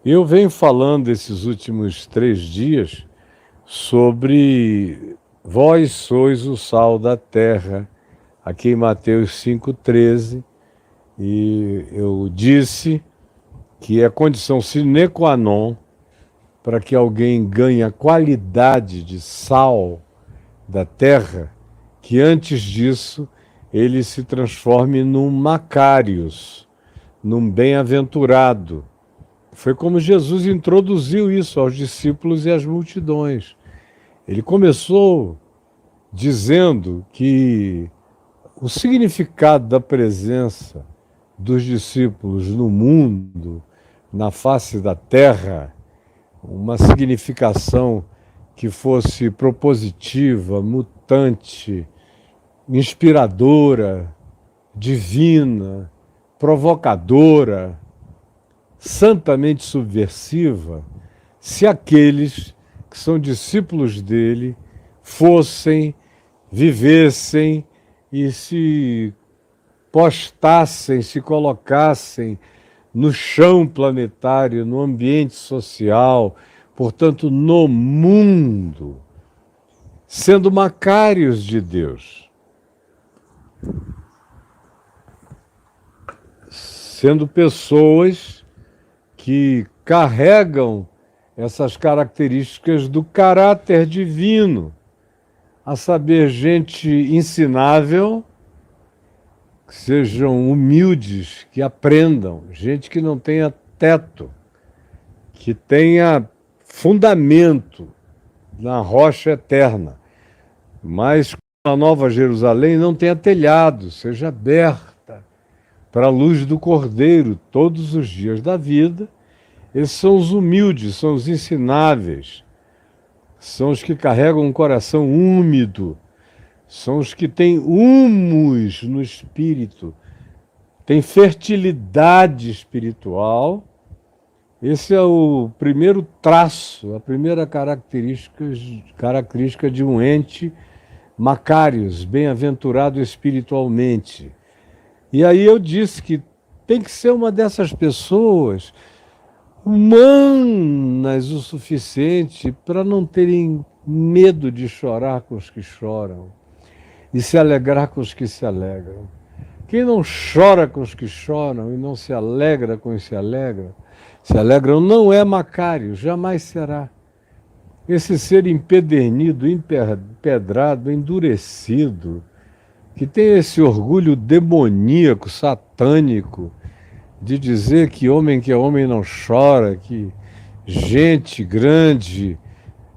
Eu venho falando esses últimos 3 dias sobre vós sois o sal da terra, aqui em Mateus 5,13, e eu disse que é condição sine qua non para que alguém ganhe a qualidade de sal da terra, que antes disso ele se transforme num Macários, num bem-aventurado. Foi como Jesus introduziu isso aos discípulos e às multidões. Ele começou dizendo que o significado da presença dos discípulos no mundo, na face da terra, uma significação que fosse propositiva, mutante, inspiradora, divina, provocadora, santamente subversiva, se aqueles que são discípulos dele fossem, vivessem e se postassem, se colocassem no chão planetário, no ambiente social, portanto, no mundo, sendo Macários de Deus, sendo pessoas que carregam essas características do caráter divino, a saber, gente ensinável, que sejam humildes, que aprendam, gente que não tenha teto, que tenha fundamento na rocha eterna, mas a Nova Jerusalém não tenha telhado, seja aberta para a luz do Cordeiro todos os dias da vida. Esses são os humildes, são os ensináveis, são os que carregam um coração úmido, são os que têm humus no espírito, têm fertilidade espiritual. Esse é o primeiro traço, a primeira característica de um ente Macários, bem-aventurado espiritualmente. E aí eu disse que tem que ser uma dessas pessoas humanas o suficiente para não terem medo de chorar com os que choram e se alegrar com os que se alegram. Quem não chora com os que choram e não se alegra com os que se alegram, não é Macário, jamais será. Esse ser empedernido, empedrado, endurecido, que tem esse orgulho demoníaco, satânico, de dizer que é homem não chora, que gente grande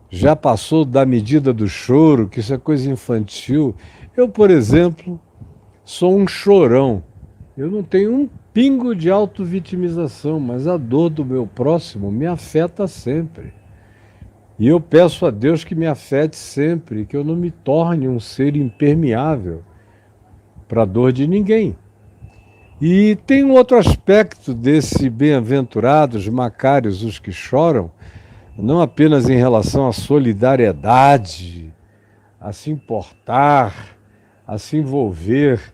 já passou da medida do choro, que isso é coisa infantil. Eu, por exemplo, sou um chorão. Eu não tenho um pingo de autovitimização, mas a dor do meu próximo me afeta sempre. E eu peço a Deus que me afete sempre, que eu não me torne um ser impermeável para a dor de ninguém. E tem um outro aspecto desse bem-aventurados, Macários, os que choram, não apenas em relação à solidariedade, a se importar, a se envolver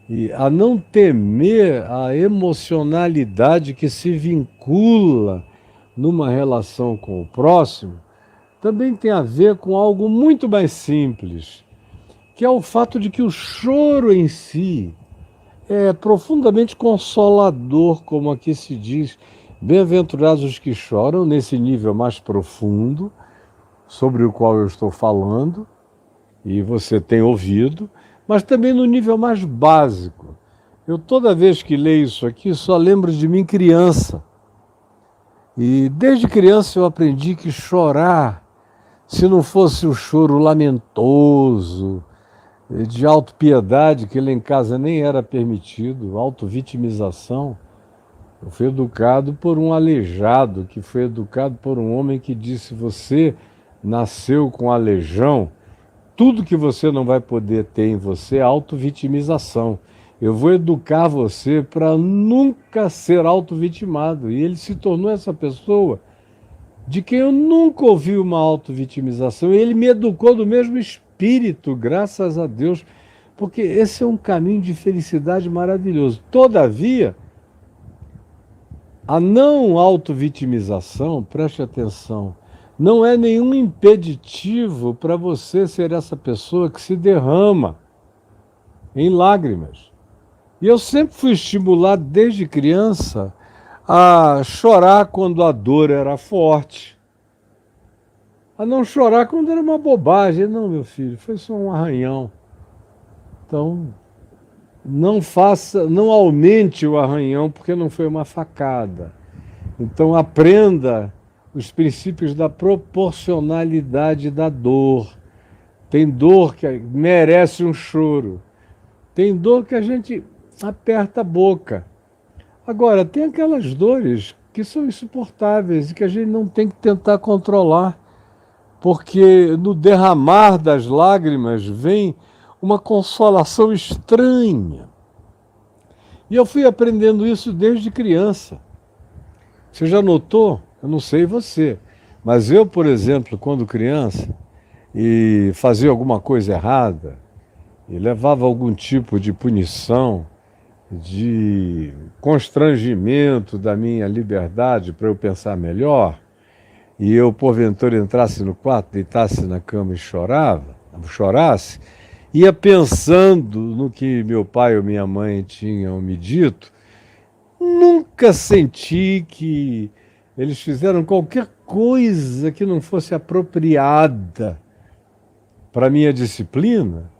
e a não temer a emocionalidade que se vincula numa relação com o próximo, também tem a ver com algo muito mais simples, que é o fato de que o choro em si é profundamente consolador, como aqui se diz. Bem-aventurados os que choram, nesse nível mais profundo, sobre o qual eu estou falando, e você tem ouvido, mas também no nível mais básico. Eu, toda vez que leio isso aqui, só lembro de mim criança. E desde criança eu aprendi que chorar, se não fosse o choro lamentoso, de autopiedade, que lá em casa nem era permitido, autovitimização. Eu fui educado por um aleijado, que foi educado por um homem que disse: você nasceu com aleijão, tudo que você não vai poder ter em você é autovitimização. Eu vou educar você para nunca ser autovitimado. E ele se tornou essa pessoa de quem eu nunca ouvi uma autovitimização. E ele me educou do mesmo espírito, graças a Deus, porque esse é um caminho de felicidade maravilhoso. Todavia, A não auto-vitimização, preste atenção, não é nenhum impeditivo para você ser essa pessoa que se derrama em lágrimas. E eu sempre fui estimulado desde criança a chorar quando a dor era forte, a não chorar quando era uma bobagem. Não, meu filho, foi só um arranhão. Então, não aumente o arranhão porque não foi uma facada. Então aprenda os princípios da proporcionalidade da dor. Tem dor que merece um choro. Tem dor que a gente aperta a boca. Agora, tem aquelas dores que são insuportáveis e que a gente não tem que tentar controlar, porque no derramar das lágrimas vem uma consolação estranha. E eu fui aprendendo isso desde criança. Você já notou? Eu não sei você, mas eu, por exemplo, quando criança, e fazia alguma coisa errada, e levava algum tipo de punição, de constrangimento da minha liberdade para eu pensar melhor, e eu, porventura, entrasse no quarto, deitasse na cama e chorasse, ia pensando no que meu pai ou minha mãe tinham me dito. Nunca senti que eles fizeram qualquer coisa que não fosse apropriada para minha disciplina,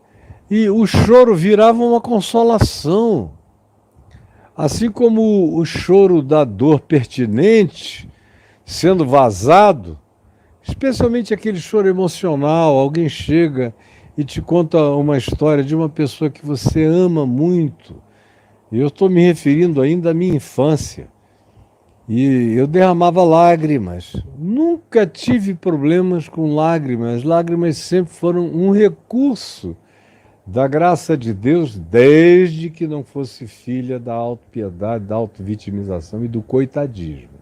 e o choro virava uma consolação. Assim como o choro da dor pertinente, sendo vazado, especialmente aquele choro emocional, alguém chega e te conta uma história de uma pessoa que você ama muito. E eu estou me referindo ainda à minha infância. E eu derramava lágrimas. Nunca tive problemas com lágrimas. Lágrimas sempre foram um recurso da graça de Deus, desde que não fosse filha da autopiedade, da autovitimização e do coitadismo.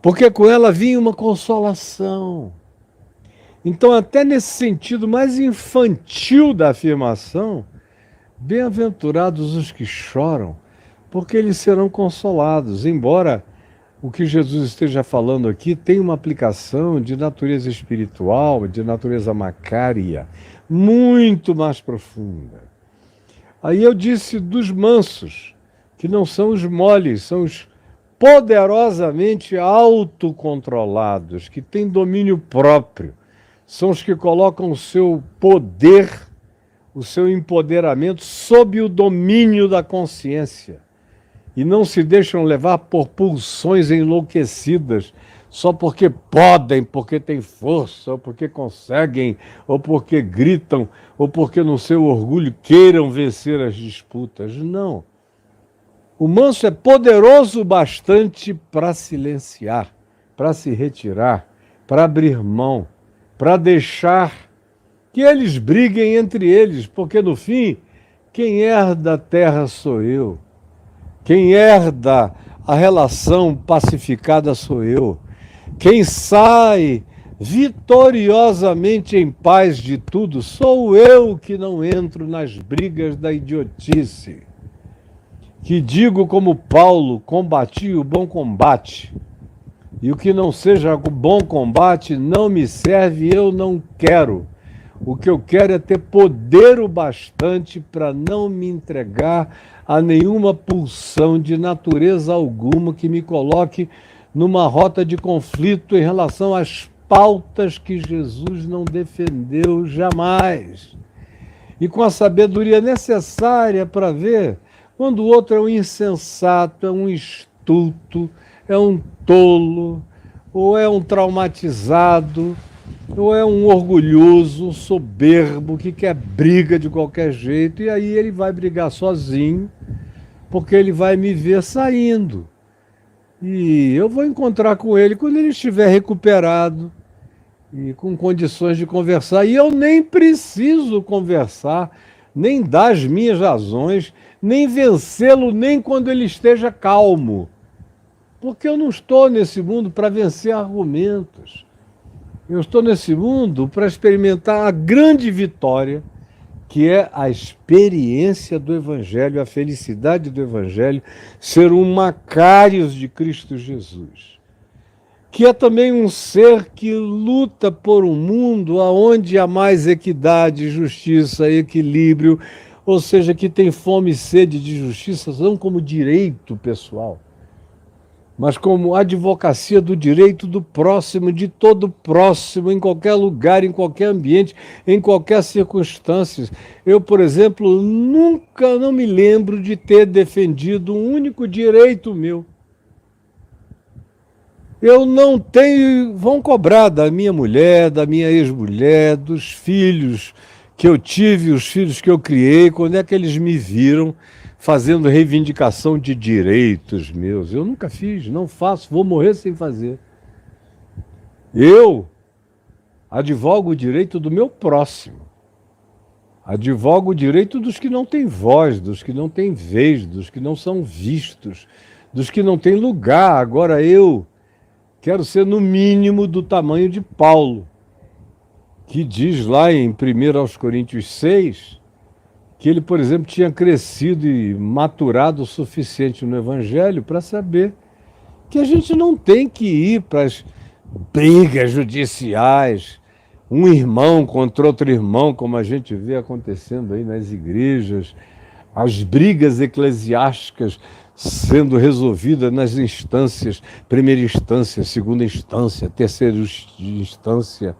Porque com ela vinha uma consolação. Então, até nesse sentido mais infantil da afirmação, bem-aventurados os que choram, porque eles serão consolados. Embora o que Jesus esteja falando aqui tenha uma aplicação de natureza espiritual, de natureza macária, muito mais profunda. Aí eu disse dos mansos, que não são os moles, são os poderosamente autocontrolados, que têm domínio próprio, são os que colocam o seu poder, o seu empoderamento sob o domínio da consciência e não se deixam levar por pulsões enlouquecidas só porque podem, porque têm força, ou porque conseguem, ou porque gritam, ou porque no seu orgulho queiram vencer as disputas. Não. O manso é poderoso bastante para silenciar, para se retirar, para abrir mão, para deixar que eles briguem entre eles, porque no fim, quem herda a terra sou eu. Quem herda a relação pacificada sou eu. Quem sai vitoriosamente em paz de tudo sou eu, que não entro nas brigas da idiotice. Que digo como Paulo, combati o bom combate. E o que não seja bom combate não me serve, eu não quero. O que eu quero é ter poder o bastante para não me entregar a nenhuma pulsão de natureza alguma que me coloque numa rota de conflito em relação às pautas que Jesus não defendeu jamais. E com a sabedoria necessária para ver quando o outro é um insensato, é um estulto, é um tolo, ou é um traumatizado, ou é um orgulhoso, um soberbo, que quer briga de qualquer jeito, e aí ele vai brigar sozinho, porque ele vai me ver saindo. E eu vou encontrar com ele quando ele estiver recuperado e com condições de conversar. E eu nem preciso conversar, nem dar as minhas razões, nem vencê-lo, nem quando ele esteja calmo. Porque eu não estou nesse mundo para vencer argumentos. Eu estou nesse mundo para experimentar a grande vitória que é a experiência do Evangelho, a felicidade do Evangelho, ser um Macários de Cristo Jesus, que é também um ser que luta por um mundo onde há mais equidade, justiça, equilíbrio, ou seja, que tem fome e sede de justiça, não como direito pessoal, mas como advocacia do direito do próximo, de todo próximo, em qualquer lugar, em qualquer ambiente, em qualquer circunstância. Eu, por exemplo, nunca não me lembro de ter defendido um único direito meu. Eu não tenho, vão cobrar da minha mulher, da minha ex-mulher, dos filhos que eu tive, os filhos que eu criei, quando é que eles me viram fazendo reivindicação de direitos meus? Eu nunca fiz, não faço, vou morrer sem fazer. Eu advogo o direito do meu próximo. Advogo o direito dos que não têm voz, dos que não têm vez, dos que não são vistos, dos que não têm lugar. Agora eu quero ser no mínimo do tamanho de Paulo, que diz lá em 1 Coríntios 6, que ele, por exemplo, tinha crescido e maturado o suficiente no Evangelho para saber que a gente não tem que ir para as brigas judiciais, um irmão contra outro irmão, como a gente vê acontecendo aí nas igrejas, as brigas eclesiásticas sendo resolvidas nas instâncias, primeira instância, segunda instância, terceira instância,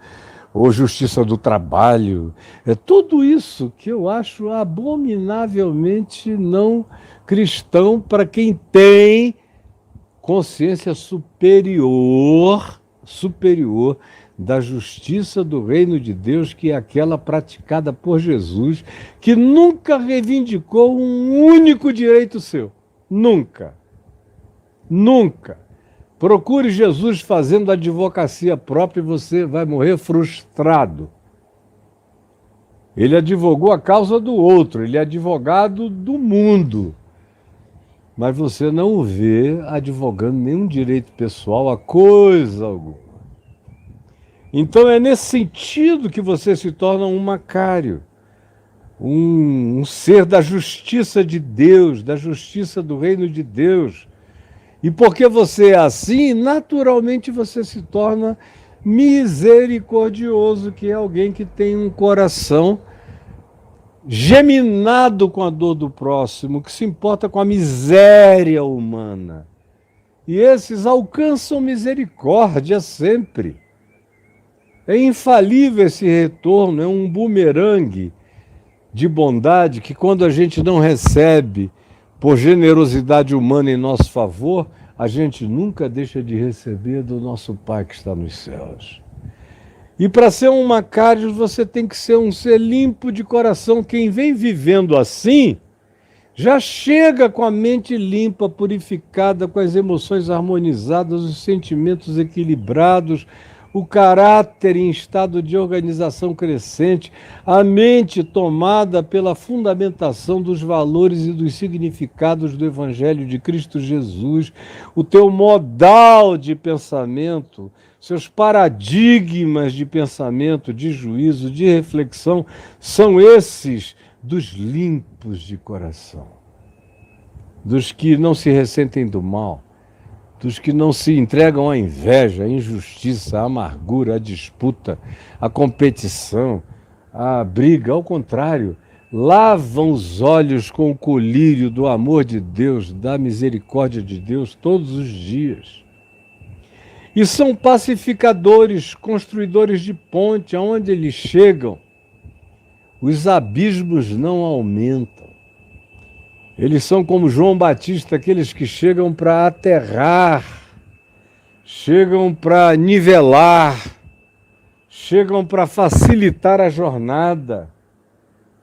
ou justiça do trabalho. É tudo isso que eu acho abominavelmente não cristão para quem tem consciência superior da justiça do reino de Deus, que é aquela praticada por Jesus, que nunca reivindicou um único direito seu. Nunca. Nunca. Procure Jesus fazendo advocacia própria e você vai morrer frustrado. Ele advogou a causa do outro, ele é advogado do mundo. Mas você não o vê advogando nenhum direito pessoal a coisa alguma. Então é nesse sentido que você se torna um Macário, um ser da justiça de Deus, da justiça do reino de Deus. E porque você é assim, naturalmente você se torna misericordioso, que é alguém que tem um coração geminado com a dor do próximo, que se importa com a miséria humana. E esses alcançam misericórdia sempre. É infalível esse retorno, é um bumerangue de bondade que, quando a gente não recebe por generosidade humana em nosso favor, a gente nunca deixa de receber do nosso Pai que está nos céus. E para ser um Macários, você tem que ser um ser limpo de coração. Quem vem vivendo assim, já chega com a mente limpa, purificada, com as emoções harmonizadas, os sentimentos equilibrados, o caráter em estado de organização crescente, a mente tomada pela fundamentação dos valores e dos significados do Evangelho de Cristo Jesus, o teu modal de pensamento, seus paradigmas de pensamento, de juízo, de reflexão, são esses dos limpos de coração, dos que não se ressentem do mal, dos que não se entregam à inveja, à injustiça, à amargura, à disputa, à competição, à briga. Ao contrário, lavam os olhos com o colírio do amor de Deus, da misericórdia de Deus todos os dias. E são pacificadores, construidores de ponte. Aonde eles chegam, os abismos não aumentam. Eles são como João Batista, aqueles que chegam para aterrar, chegam para nivelar, chegam para facilitar a jornada,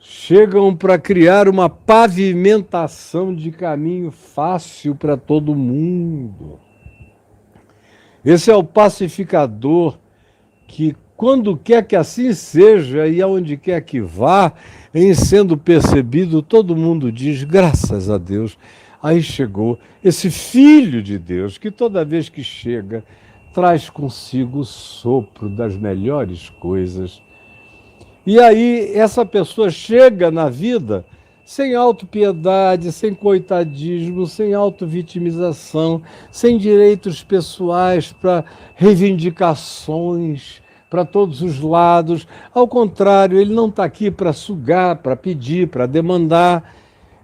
chegam para criar uma pavimentação de caminho fácil para todo mundo. Esse é o pacificador que, quando quer que assim seja e aonde quer que vá, em sendo percebido, todo mundo diz, graças a Deus, aí chegou esse Filho de Deus, que toda vez que chega, traz consigo o sopro das melhores coisas. E aí essa pessoa chega na vida sem autopiedade, sem coitadismo, sem autovitimização, sem direitos pessoais para reivindicações para todos os lados. Ao contrário, ele não está aqui para sugar, para pedir, para demandar.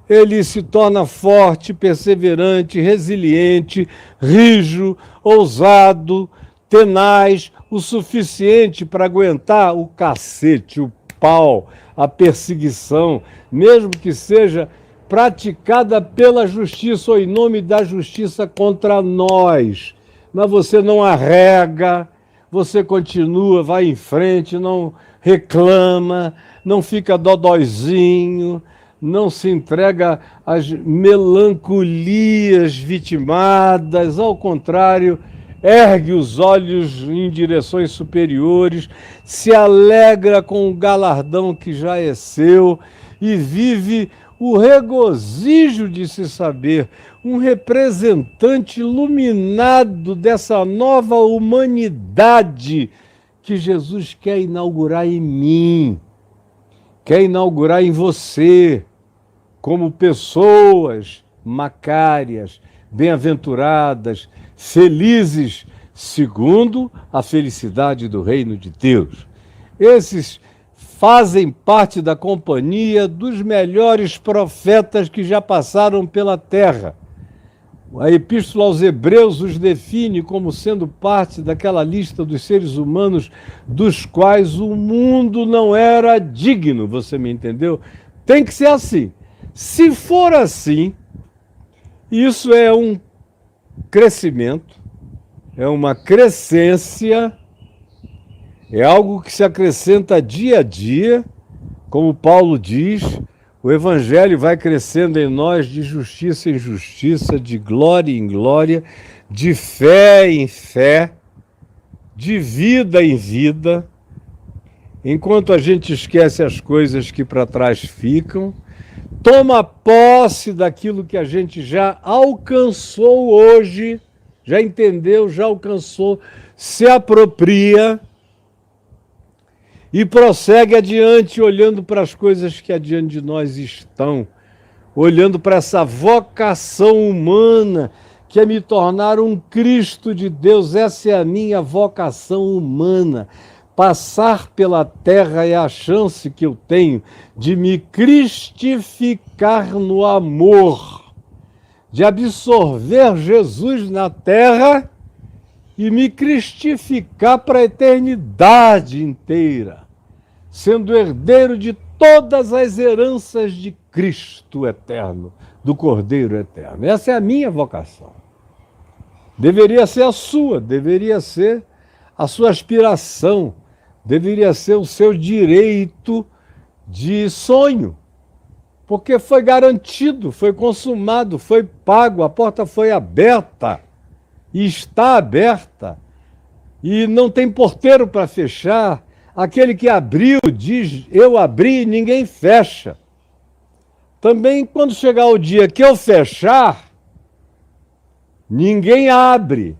Ele se torna forte, perseverante, resiliente, rijo, ousado, tenaz, o suficiente para aguentar o cacete, o pau, a perseguição, mesmo que seja praticada pela justiça ou em nome da justiça contra nós. Mas você não arrega, você continua, vai em frente, não reclama, não fica dodóizinho, não se entrega às melancolias vitimadas, ao contrário, ergue os olhos em direções superiores, se alegra com o galardão que já é seu e vive o regozijo de se saber um representante iluminado dessa nova humanidade que Jesus quer inaugurar em mim, quer inaugurar em você, como pessoas macárias, bem-aventuradas, felizes, segundo a felicidade do reino de Deus. Esses fazem parte da companhia dos melhores profetas que já passaram pela terra. A Epístola aos Hebreus os define como sendo parte daquela lista dos seres humanos dos quais o mundo não era digno, você me entendeu? Tem que ser assim. Se for assim, isso é um crescimento, é uma crescência, é algo que se acrescenta dia a dia, como Paulo diz, o Evangelho vai crescendo em nós de justiça em justiça, de glória em glória, de fé em fé, de vida em vida, enquanto a gente esquece as coisas que para trás ficam, toma posse daquilo que a gente já alcançou hoje, já entendeu, já alcançou, se apropria e prossegue adiante, olhando para as coisas que adiante de nós estão, olhando para essa vocação humana, que é me tornar um Cristo de Deus. Essa é a minha vocação humana. Passar pela terra é a chance que eu tenho de me cristificar no amor, de absorver Jesus na terra e me cristificar para a eternidade inteira, sendo herdeiro de todas as heranças de Cristo eterno, do Cordeiro eterno. Essa é a minha vocação. Deveria ser a sua, deveria ser a sua aspiração, deveria ser o seu direito de sonho, porque foi garantido, foi consumado, foi pago, a porta foi aberta e está aberta e não tem porteiro para fechar. Aquele que abriu diz: eu abri e ninguém fecha. Também quando chegar o dia que eu fechar, ninguém abre.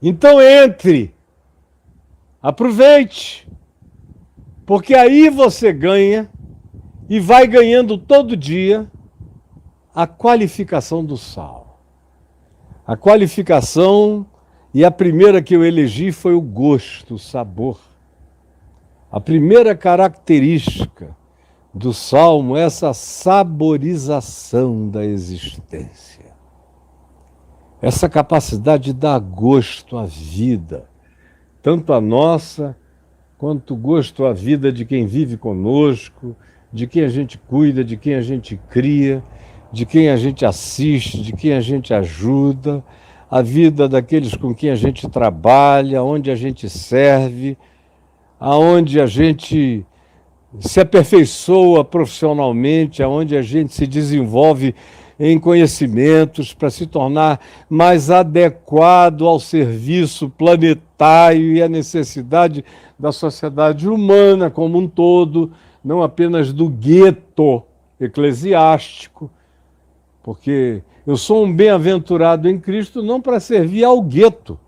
Então entre, aproveite, porque aí você ganha e vai ganhando todo dia a qualificação do sal. A qualificação, e a primeira que eu elegi foi o gosto, o sabor. A primeira característica do Salmo é essa saborização da existência. Essa capacidade de dar gosto à vida, tanto a nossa, quanto gosto à vida de quem vive conosco, de quem a gente cuida, de quem a gente cria, de quem a gente assiste, de quem a gente ajuda, a vida daqueles com quem a gente trabalha, onde a gente serve, aonde a gente se aperfeiçoa profissionalmente, aonde a gente se desenvolve em conhecimentos para se tornar mais adequado ao serviço planetário e à necessidade da sociedade humana como um todo, não apenas do gueto eclesiástico, porque eu sou um bem-aventurado em Cristo não para servir ao gueto,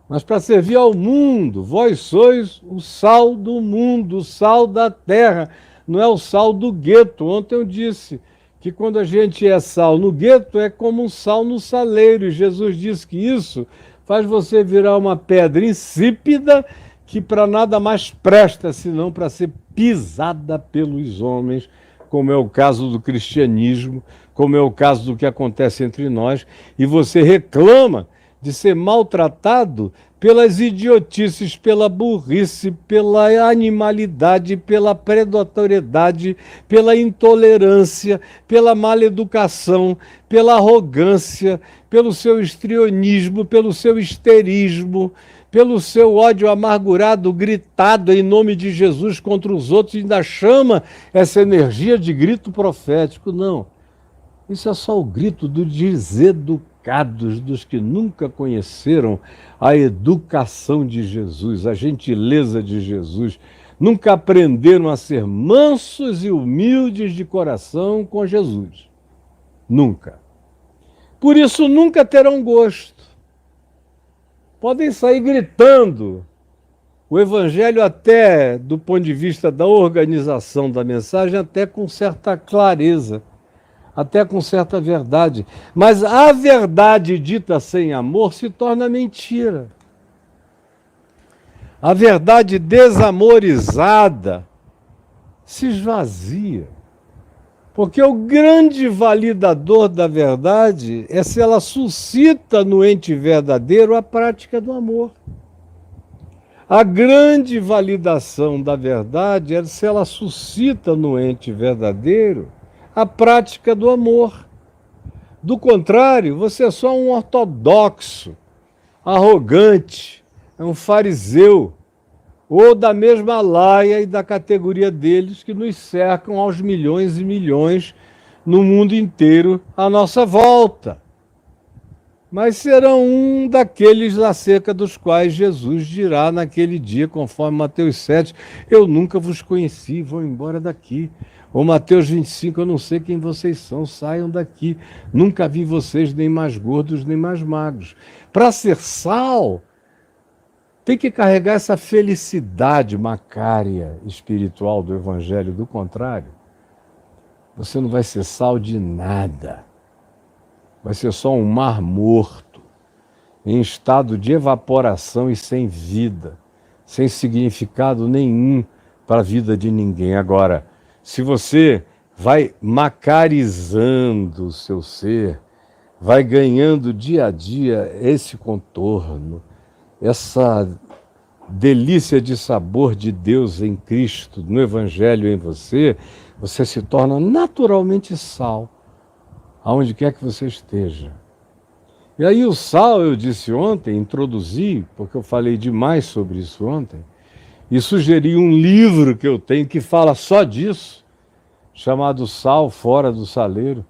mas para servir ao mundo. Vós sois o sal do mundo, o sal da terra, não é o sal do gueto. Ontem eu disse que quando a gente é sal no gueto, é como um sal no saleiro. E Jesus disse que isso faz você virar uma pedra insípida que para nada mais presta, senão para ser pisada pelos homens, como é o caso do cristianismo, como é o caso do que acontece entre nós, e você reclama de ser maltratado pelas idiotices, pela burrice, pela animalidade, pela predatoriedade, pela intolerância, pela maleducação, pela arrogância, pelo seu histrionismo, pelo seu histerismo, pelo seu ódio amargurado, gritado em nome de Jesus contra os outros, e ainda chama essa energia de grito profético. Não, isso é só o grito dos deseducados, dos que nunca conheceram a educação de Jesus, a gentileza de Jesus, nunca aprenderam a ser mansos e humildes de coração com Jesus. Nunca. Por isso nunca terão gosto. Podem sair gritando o evangelho até, do ponto de vista da organização da mensagem, até com certa clareza, até com certa verdade. Mas a verdade dita sem amor se torna mentira. A verdade desamorizada se esvazia. Porque o grande validador da verdade é se ela suscita no ente verdadeiro a prática do amor. A grande validação da verdade é se ela suscita no ente verdadeiro a prática do amor. Do contrário, você é só um ortodoxo, arrogante, é um fariseu, ou da mesma laia e da categoria deles que nos cercam aos milhões e milhões no mundo inteiro à nossa volta. Mas serão um daqueles acerca dos quais Jesus dirá naquele dia, conforme Mateus 7, eu nunca vos conheci, vão embora daqui. Ou Mateus 25, eu não sei quem vocês são, saiam daqui. Nunca vi vocês nem mais gordos, nem mais magros. Para ser sal, tem que carregar essa felicidade macária espiritual do Evangelho. Do contrário, você não vai ser sal de nada. Vai ser só um mar morto, em estado de evaporação e sem vida, sem significado nenhum para a vida de ninguém. Agora, se você vai macarizando o seu ser, vai ganhando dia a dia esse contorno, essa delícia de sabor de Deus em Cristo, no Evangelho em você, você se torna naturalmente sal, aonde quer que você esteja. E aí o sal, eu disse ontem, introduzi, porque eu falei demais sobre isso ontem, e sugeri um livro que eu tenho que fala só disso, chamado Sal Fora do Saleiro,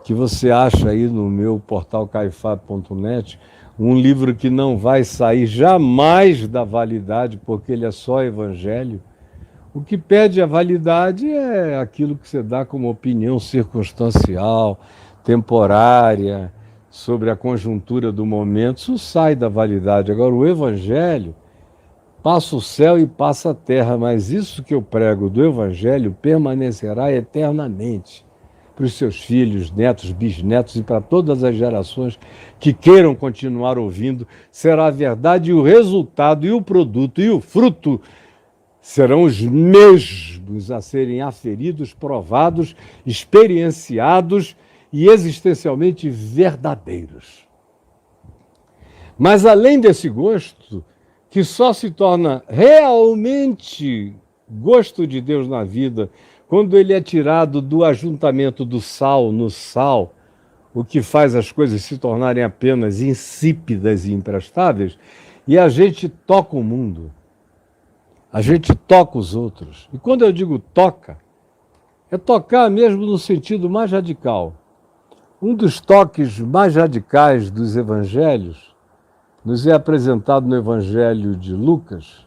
que você acha aí no meu portal caifab.net, um livro que não vai sair jamais da validade, porque ele é só evangelho. O que perde a validade é aquilo que você dá como opinião circunstancial, temporária, sobre a conjuntura do momento. Isso sai da validade. Agora, o evangelho passa o céu e passa a terra, mas isso que eu prego do evangelho permanecerá eternamente para os seus filhos, netos, bisnetos e para todas as gerações que queiram continuar ouvindo. Será a verdade, e o resultado, e o produto, e o fruto serão os mesmos a serem aferidos, provados, experienciados e existencialmente verdadeiros. Mas além desse gosto, que só se torna realmente gosto de Deus na vida quando ele é tirado do ajuntamento do sal no sal, o que faz as coisas se tornarem apenas insípidas e imprestáveis, e a gente toca o mundo, a gente toca os outros. E quando eu digo toca, é tocar mesmo no sentido mais radical. Um dos toques mais radicais dos evangelhos nos é apresentado no Evangelho de Lucas,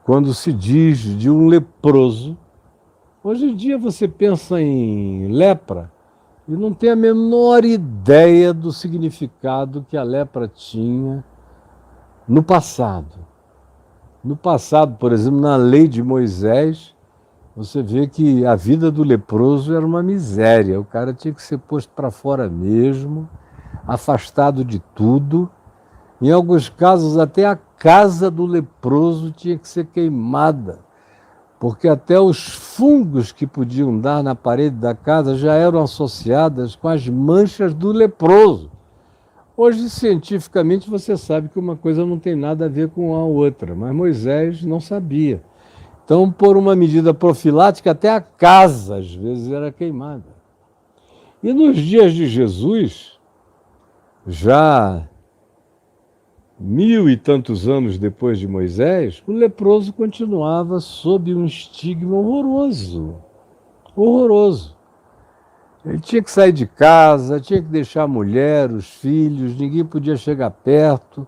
quando se diz de um leproso. Hoje em dia você pensa em lepra e não tem a menor ideia do significado que a lepra tinha no passado. No passado, por exemplo, na lei de Moisés, você vê que a vida do leproso era uma miséria. O cara tinha que ser posto para fora mesmo, afastado de tudo. Em alguns casos, até a casa do leproso tinha que ser queimada, porque até os fungos que podiam dar na parede da casa já eram associadas com as manchas do leproso. Hoje, cientificamente, você sabe que uma coisa não tem nada a ver com a outra, mas Moisés não sabia. Então, por uma medida profilática, até a casa, às vezes, era queimada. E nos dias de Jesus, já 1000 e tantos anos depois de Moisés, o leproso continuava sob um estigma horroroso. Horroroso. Ele tinha que sair de casa, tinha que deixar a mulher, os filhos, ninguém podia chegar perto.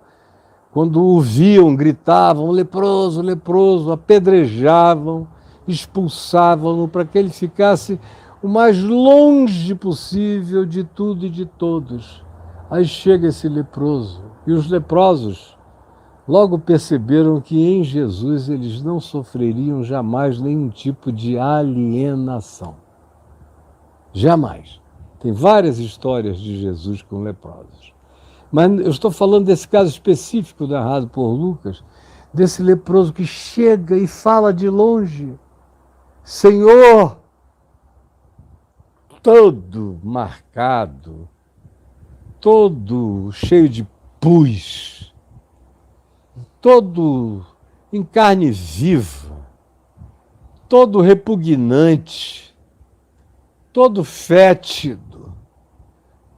Quando o viam, gritavam, leproso, leproso, apedrejavam, expulsavam-no para que ele ficasse o mais longe possível de tudo e de todos. Aí chega esse leproso. E os leprosos logo perceberam que em Jesus eles não sofreriam jamais nenhum tipo de alienação. Jamais. Tem várias histórias de Jesus com leprosos. Mas eu estou falando desse caso específico narrado por Lucas, desse leproso que chega e fala de longe: Senhor, todo marcado, todo cheio de pus, todo em carne viva, todo repugnante, todo fétido,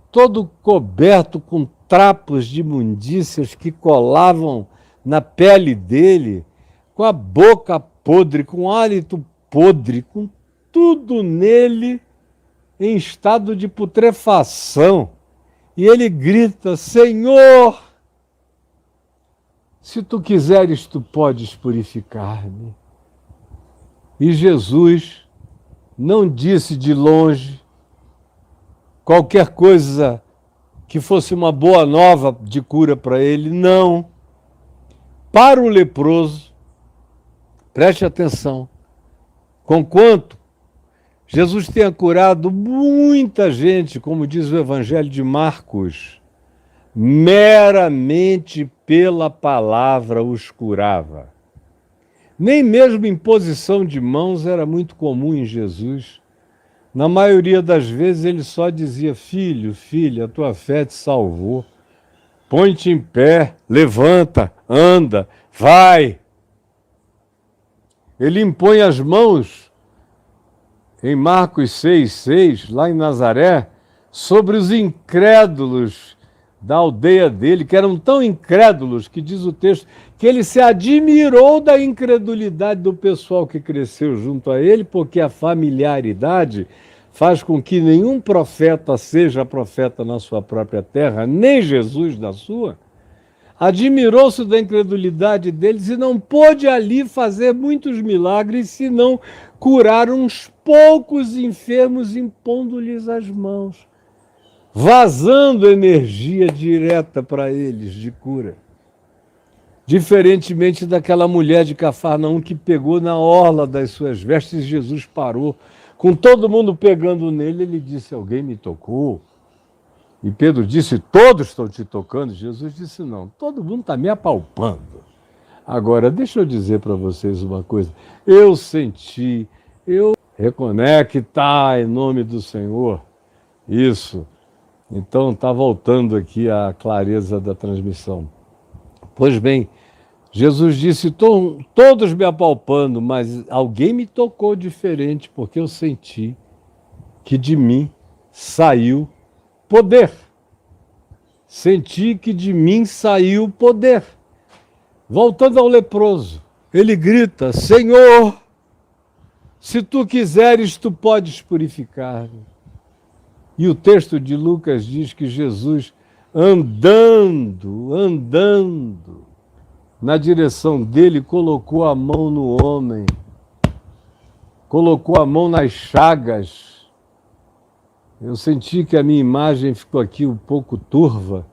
todo coberto com trapos de imundícias que colavam na pele dele, com a boca podre, com hálito podre, com tudo nele em estado de putrefação. E ele grita: Senhor, se tu quiseres, tu podes purificar-me. E Jesus não disse de longe qualquer coisa que fosse uma boa nova de cura para ele, não. Para o leproso, preste atenção, conquanto Jesus tenha curado muita gente, como diz o Evangelho de Marcos, meramente pela palavra os curava. Nem mesmo imposição de mãos era muito comum em Jesus. Na maioria das vezes ele só dizia: filho, filha, a tua fé te salvou. Põe-te em pé, levanta, anda, vai. Ele impõe as mãos, em Marcos 6,6, lá em Nazaré, sobre os incrédulos da aldeia dele, que eram tão incrédulos, que diz o texto, que ele se admirou da incredulidade do pessoal que cresceu junto a ele, porque a familiaridade faz com que nenhum profeta seja profeta na sua própria terra, nem Jesus na sua. Admirou-se da incredulidade deles e não pôde ali fazer muitos milagres, senão curar uns poucos enfermos impondo-lhes as mãos, vazando energia direta para eles de cura. Diferentemente daquela mulher de Cafarnaum que pegou na orla das suas vestes, Jesus parou. Com todo mundo pegando nele, ele disse: alguém me tocou? E Pedro disse: todos estão te tocando. Jesus disse: não, todo mundo está me apalpando. Agora, deixa eu dizer para vocês uma coisa. Eu senti, eu reconectar em nome do Senhor. Isso. Então, está voltando aqui a clareza da transmissão. Pois bem, Jesus disse: todos me apalpando, mas alguém me tocou diferente, porque eu senti que de mim saiu poder. Senti que de mim saiu poder. Voltando ao leproso, ele grita: Senhor, se tu quiseres, tu podes purificar-me. E o texto de Lucas diz que Jesus, andando na direção dele, colocou a mão no homem, colocou a mão nas chagas. Eu senti que a minha imagem ficou aqui um pouco turva,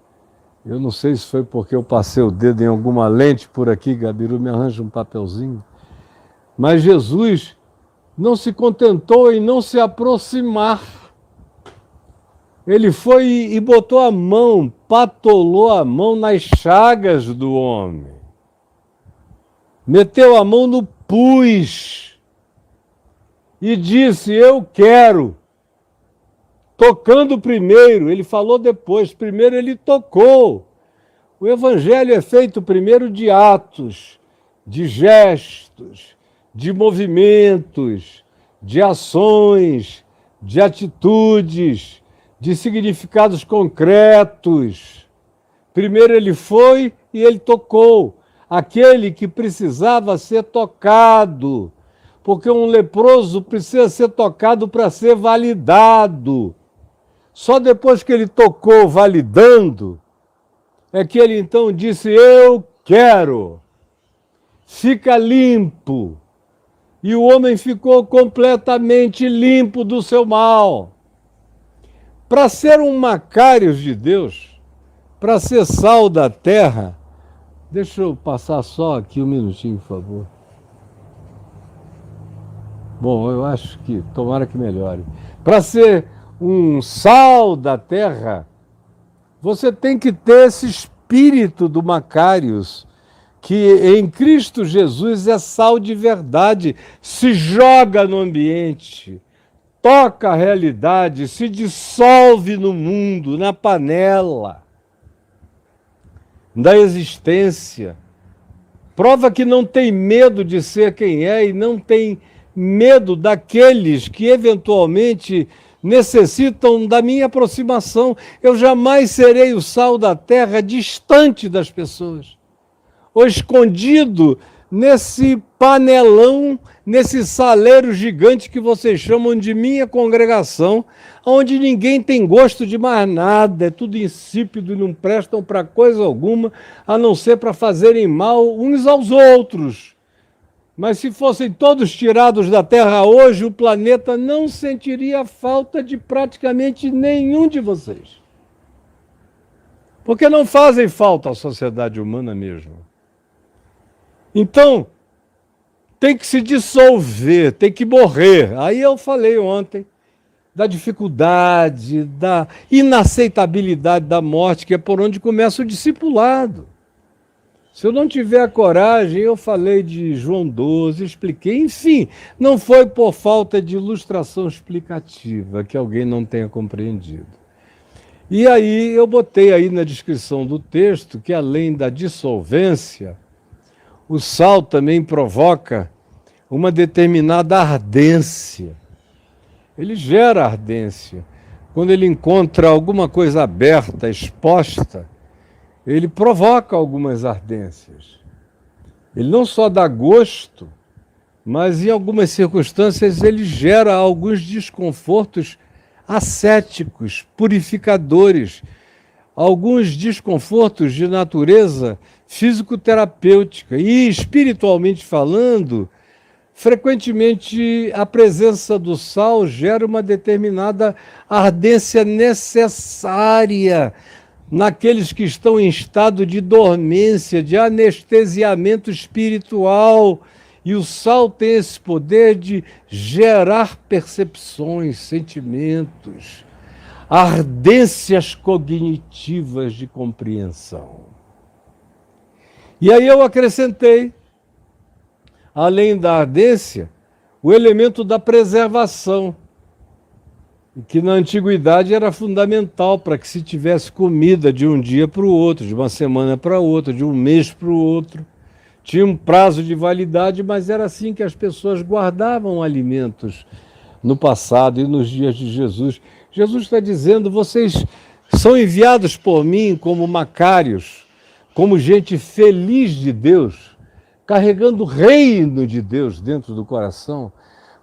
Eu não sei se foi porque eu passei o dedo em alguma lente por aqui, Gabiru, me arranja um papelzinho. Mas Jesus não se contentou em não se aproximar. Ele foi e botou a mão, patolou a mão nas chagas do homem. Meteu a mão no pus e disse: eu quero. Tocando primeiro, ele falou depois, primeiro ele tocou. O evangelho é feito primeiro de atos, de gestos, de movimentos, de ações, de atitudes, de significados concretos. Primeiro ele foi e ele tocou, aquele que precisava ser tocado, porque um leproso precisa ser tocado para ser validado. Só depois que ele tocou validando, é que ele então disse: eu quero. Fica limpo. E o homem ficou completamente limpo do seu mal. Para ser um Macários de Deus, para ser sal da terra, deixa eu passar só aqui um minutinho, por favor. Bom, eu acho que, tomara que melhore. Para ser um sal da terra, você tem que ter esse espírito do Macários, que em Cristo Jesus é sal de verdade, se joga no ambiente, toca a realidade, se dissolve no mundo, na panela da existência. Prova que não tem medo de ser quem é e não tem medo daqueles que eventualmente necessitam da minha aproximação. Eu jamais serei o sal da terra distante das pessoas, ou escondido nesse panelão, nesse saleiro gigante que vocês chamam de minha congregação, onde ninguém tem gosto de mais nada, é tudo insípido e não prestam para coisa alguma, a não ser para fazerem mal uns aos outros. Mas se fossem todos tirados da Terra hoje, o planeta não sentiria falta de praticamente nenhum de vocês. Porque não fazem falta à sociedade humana mesmo. Então, tem que se dissolver, tem que morrer. Aí eu falei ontem da dificuldade, da inaceitabilidade da morte, que é por onde começa o discipulado. Se eu não tiver a coragem, eu falei de João 12, expliquei, enfim, não foi por falta de ilustração explicativa que alguém não tenha compreendido. E aí eu botei aí na descrição do texto que além da dissolvência, o sal também provoca uma determinada ardência. Ele gera ardência. Quando ele encontra alguma coisa aberta, exposta, ele provoca algumas ardências. Ele não só dá gosto, mas em algumas circunstâncias ele gera alguns desconfortos ascéticos, purificadores, alguns desconfortos de natureza físico-terapêutica e, espiritualmente falando, frequentemente a presença do sal gera uma determinada ardência necessária naqueles que estão em estado de dormência, de anestesiamento espiritual. E o sal tem esse poder de gerar percepções, sentimentos, ardências cognitivas de compreensão. E aí eu acrescentei, além da ardência, o elemento da preservação, que na antiguidade era fundamental para que se tivesse comida de um dia para o outro, de uma semana para outra, de um mês para o outro. Tinha um prazo de validade, mas era assim que as pessoas guardavam alimentos no passado e nos dias de Jesus. Jesus está dizendo: vocês são enviados por mim como Macários, como gente feliz de Deus, carregando o reino de Deus dentro do coração,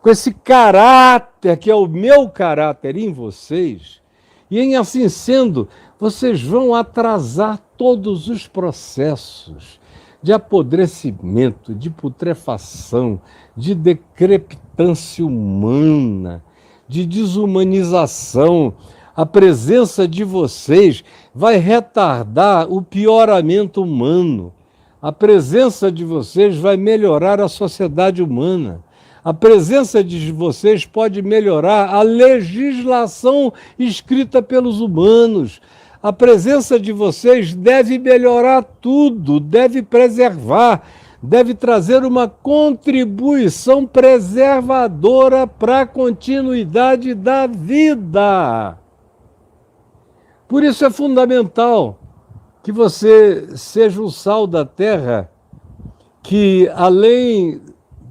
com esse caráter que é o meu caráter em vocês, e em assim sendo, vocês vão atrasar todos os processos de apodrecimento, de putrefação, de decrepitância humana, de desumanização, A presença de vocês vai retardar o pioramento humano. A presença de vocês vai melhorar a sociedade humana. A presença de vocês pode melhorar a legislação escrita pelos humanos. A presença de vocês deve melhorar tudo, deve preservar, deve trazer uma contribuição preservadora para a continuidade da vida. Por isso é fundamental que você seja o sal da terra, que além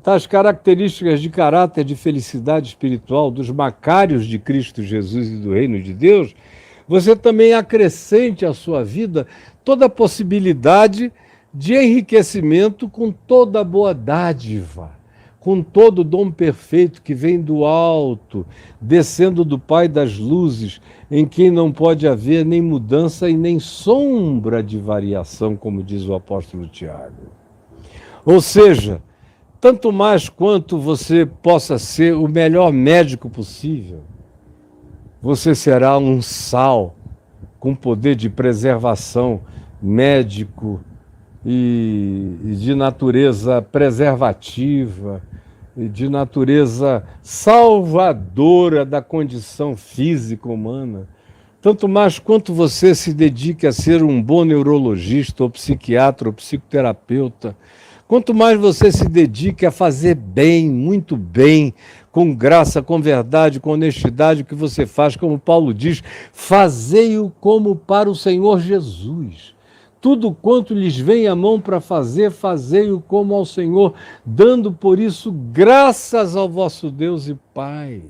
das características de caráter de felicidade espiritual, dos macários de Cristo Jesus e do reino de Deus, você também acrescente à sua vida toda a possibilidade de enriquecimento com toda a boa dádiva, com todo o dom perfeito que vem do alto, descendo do Pai das luzes, em quem não pode haver nem mudança e nem sombra de variação, como diz o apóstolo Tiago. Ou seja, tanto mais quanto você possa ser o melhor médico possível, você será um sal com poder de preservação médico e de natureza preservativa, e de natureza salvadora da condição física humana. Tanto mais quanto você se dedique a ser um bom neurologista, ou psiquiatra, ou psicoterapeuta, quanto mais você se dedique a fazer bem, muito bem, com graça, com verdade, com honestidade, o que você faz, como Paulo diz, fazei-o como para o Senhor Jesus. Tudo quanto lhes vem à mão para fazer, fazei-o como ao Senhor, dando por isso graças ao vosso Deus e Pai.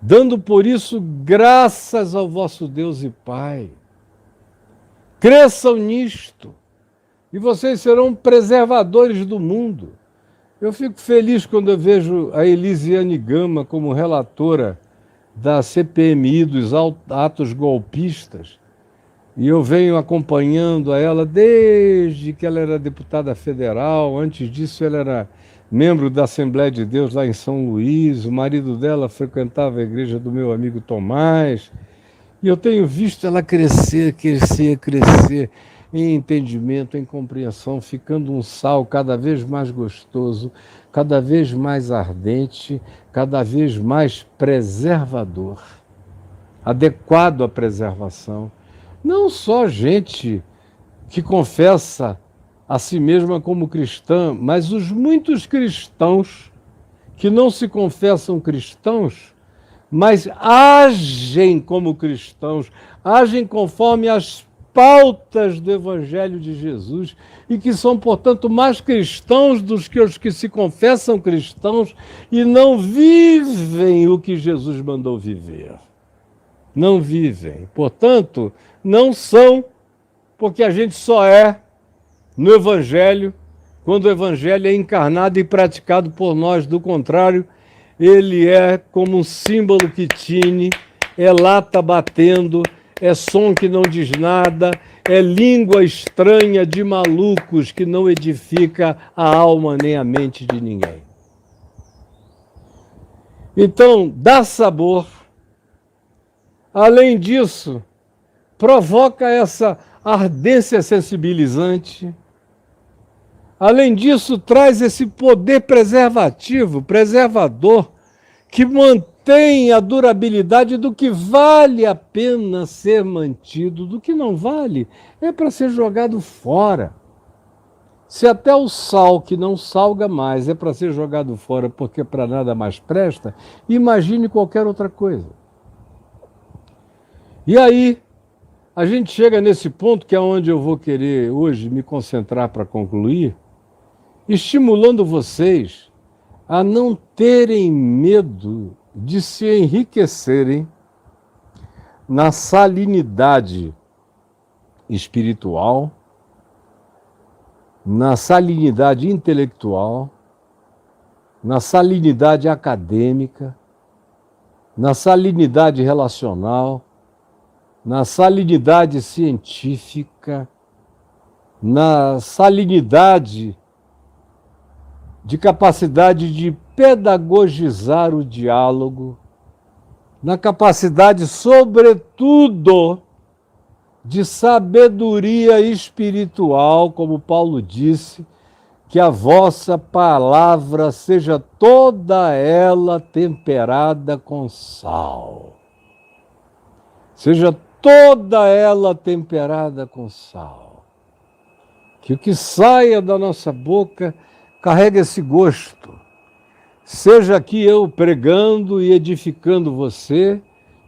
Dando por isso graças ao vosso Deus e Pai. Cresçam nisto, e vocês serão preservadores do mundo. Eu fico feliz quando eu vejo a Elisiane Gama como relatora da CPMI dos atos golpistas, e eu venho acompanhando a ela desde que ela era deputada federal. Antes disso, ela era membro da Assembleia de Deus lá em São Luís. O marido dela frequentava a igreja do meu amigo Tomás. E eu tenho visto ela crescer, crescer, crescer em entendimento, em compreensão, ficando um sal cada vez mais gostoso, cada vez mais ardente, cada vez mais preservador, adequado à preservação. Não só gente que confessa a si mesma como cristã, mas os muitos cristãos que não se confessam cristãos, mas agem como cristãos, agem conforme as pautas do Evangelho de Jesus e que são, portanto, mais cristãos do que os que se confessam cristãos e não vivem o que Jesus mandou viver. Não vivem. Portanto, não são, porque a gente só é no Evangelho quando o Evangelho é encarnado e praticado por nós. Do contrário, ele é como um símbolo que tine, é lata batendo, é som que não diz nada, é língua estranha de malucos que não edifica a alma nem a mente de ninguém. Então, dá sabor. Além disso, provoca essa ardência sensibilizante. Além disso, traz esse poder preservativo, preservador, que mantém a durabilidade do que vale a pena ser mantido, do que não vale é para ser jogado fora. Se até o sal que não salga mais é para ser jogado fora porque para nada mais presta, imagine qualquer outra coisa. E aí, a gente chega nesse ponto que é onde eu vou querer hoje me concentrar para concluir, estimulando vocês a não terem medo de se enriquecerem na salinidade espiritual, na salinidade intelectual, na salinidade acadêmica, na salinidade relacional, na salinidade científica, na salinidade de capacidade de pedagogizar o diálogo, na capacidade, sobretudo, de sabedoria espiritual, como Paulo disse, que a vossa palavra seja toda ela temperada com sal. Seja toda ela temperada com sal. Que o que saia da nossa boca carregue esse gosto. Seja aqui eu pregando e edificando você,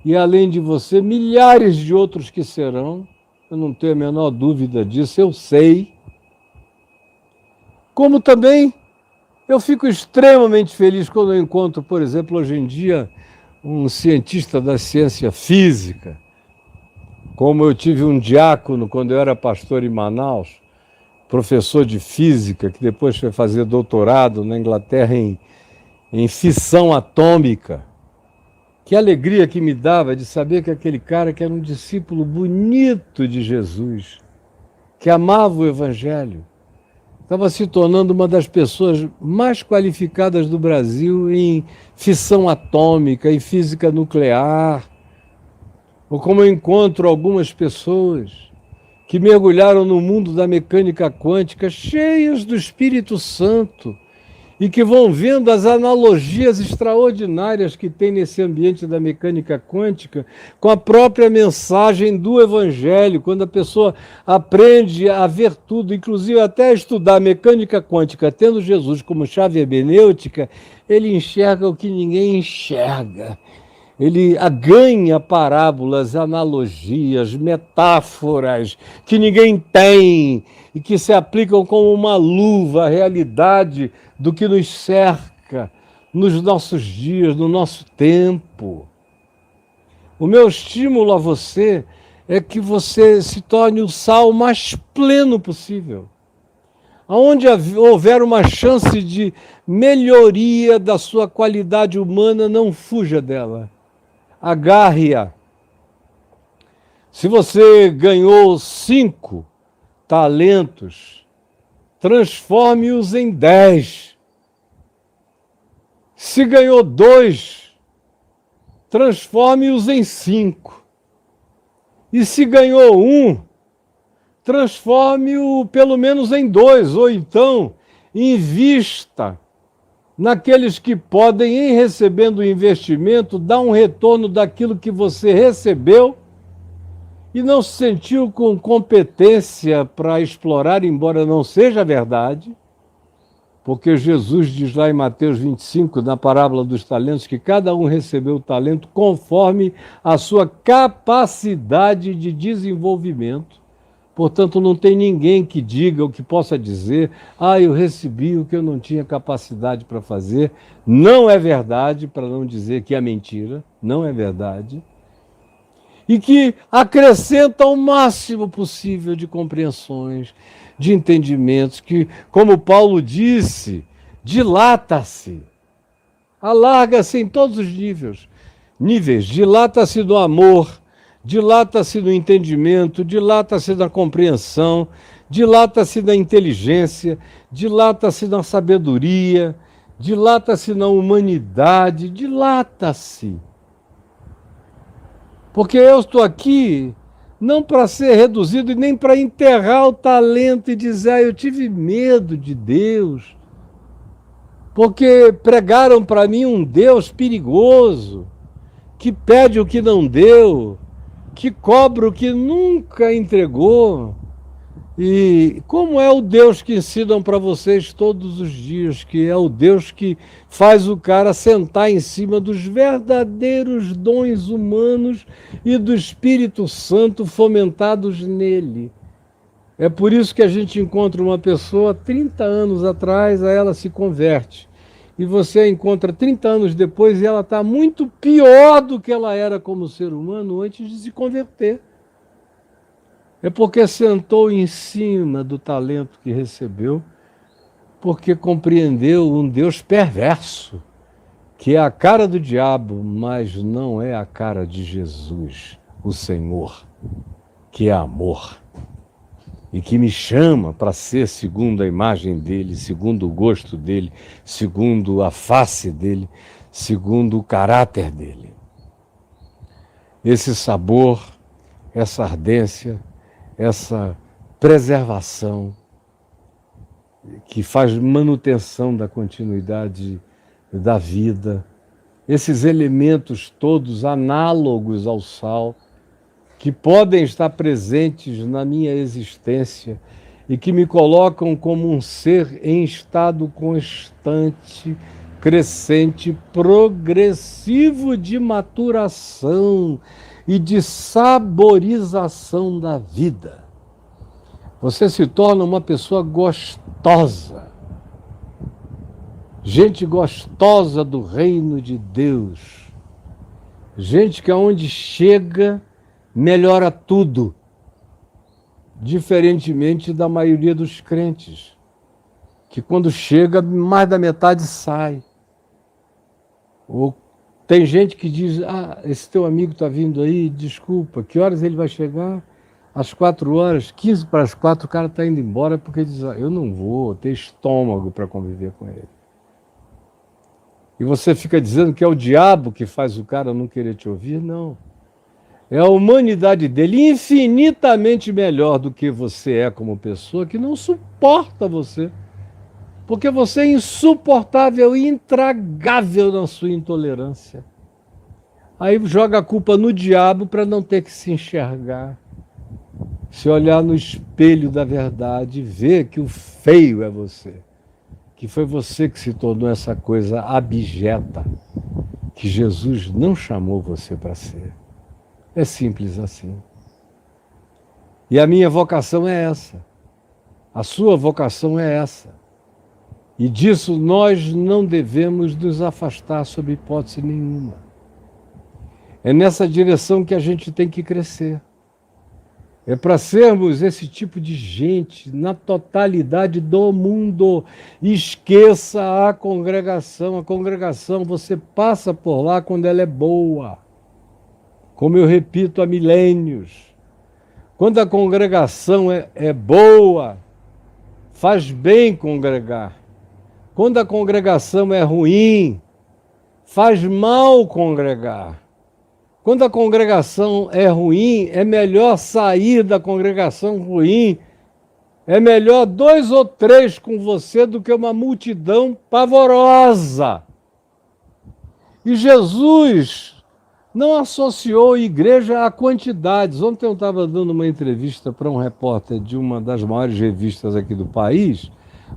e além de você, milhares de outros que serão, eu não tenho a menor dúvida disso, eu sei. Como também eu fico extremamente feliz quando eu encontro, por exemplo, hoje em dia, um cientista da ciência física, como eu tive um diácono quando eu era pastor em Manaus, professor de física, que depois foi fazer doutorado na Inglaterra em fissão atômica. Que alegria que me dava de saber que aquele cara que era um discípulo bonito de Jesus, que amava o Evangelho, estava se tornando uma das pessoas mais qualificadas do Brasil em fissão atômica, em física nuclear. Ou como eu encontro algumas pessoas que mergulharam no mundo da mecânica quântica, cheias do Espírito Santo, e que vão vendo as analogias extraordinárias que tem nesse ambiente da mecânica quântica com a própria mensagem do Evangelho, quando a pessoa aprende a ver tudo, inclusive até a estudar mecânica quântica, tendo Jesus como chave hermenêutica, ele enxerga o que ninguém enxerga. Ele ganha parábolas, analogias, metáforas que ninguém tem e que se aplicam como uma luva à realidade do que nos cerca nos nossos dias, no nosso tempo. O meu estímulo a você é que você se torne o sal mais pleno possível. Onde houver uma chance de melhoria da sua qualidade humana, não fuja dela. Agarre-a. Se você ganhou 5 talentos, transforme-os em 10. Se ganhou 2, transforme-os em 5. E se ganhou 1, transforme-o pelo menos em 2, ou então invista naqueles que podem, em recebendo o investimento, dar um retorno daquilo que você recebeu e não se sentiu com competência para explorar, embora não seja verdade, porque Jesus diz lá em Mateus 25, na parábola dos talentos, que cada um recebeu o talento conforme a sua capacidade de desenvolvimento. Portanto, não tem ninguém que diga ou que possa dizer: eu recebi o que eu não tinha capacidade para fazer. Não é verdade, para não dizer que é mentira, não é verdade. E que acrescenta o máximo possível de compreensões, de entendimentos, que, como Paulo disse, dilata-se, alarga-se em todos os níveis, dilata-se do amor, dilata-se no entendimento, dilata-se na compreensão, dilata-se na inteligência, dilata-se na sabedoria, dilata-se na humanidade, dilata-se. Porque eu estou aqui não para ser reduzido e nem para enterrar o talento e dizer: eu tive medo de Deus, porque pregaram para mim um Deus perigoso, que pede o que não deu, que cobra o que nunca entregou. E como é o Deus que ensinam para vocês todos os dias, que é o Deus que faz o cara sentar em cima dos verdadeiros dons humanos e do Espírito Santo fomentados nele. É por isso que a gente encontra uma pessoa 30 anos atrás, aí ela se converte. E você a encontra 30 anos depois e ela está muito pior do que ela era como ser humano antes de se converter. É porque sentou em cima do talento que recebeu, porque compreendeu um Deus perverso, que é a cara do diabo, mas não é a cara de Jesus, o Senhor, que é amor, e que me chama para ser segundo a imagem dele, segundo o gosto dele, segundo a face dele, segundo o caráter dele. esse sabor, essa ardência, essa preservação que faz manutenção da continuidade da vida, esses elementos todos análogos ao sal, que podem estar presentes na minha existência e que me colocam como um ser em estado constante, crescente, progressivo de maturação e de saborização da vida. Você se torna uma pessoa gostosa, gente gostosa do reino de Deus, gente que aonde chega melhora tudo, diferentemente da maioria dos crentes, que quando chega mais da metade sai. Ou tem gente que diz, esse teu amigo está vindo aí, desculpa, que horas ele vai chegar? Às 4h, 15 para as 4, o cara está indo embora porque diz, eu não vou ter estômago para conviver com ele. E você fica dizendo que é o diabo que faz o cara não querer te ouvir? Não. É a humanidade dele infinitamente melhor do que você é como pessoa, que não suporta você. Porque você é insuportável e intragável na sua intolerância. Aí joga a culpa no diabo para não ter que se enxergar. Se olhar no espelho da verdade e ver que o feio é você. Que foi você que se tornou essa coisa abjeta que Jesus não chamou você para ser. É simples assim. E a minha vocação é essa. A sua vocação é essa. E disso nós não devemos nos afastar sob hipótese nenhuma. É nessa direção que a gente tem que crescer. É para sermos esse tipo de gente na totalidade do mundo. Esqueça a congregação. A congregação, você passa por lá quando ela é boa. Como eu repito há milênios. Quando a congregação é boa, faz bem congregar. Quando a congregação é ruim, faz mal congregar. Quando a congregação é ruim, é melhor sair da congregação ruim. É melhor 2 ou 3 com você do que uma multidão pavorosa. E Jesus não associou igreja a quantidades. Ontem eu estava dando uma entrevista para um repórter de uma das maiores revistas aqui do país,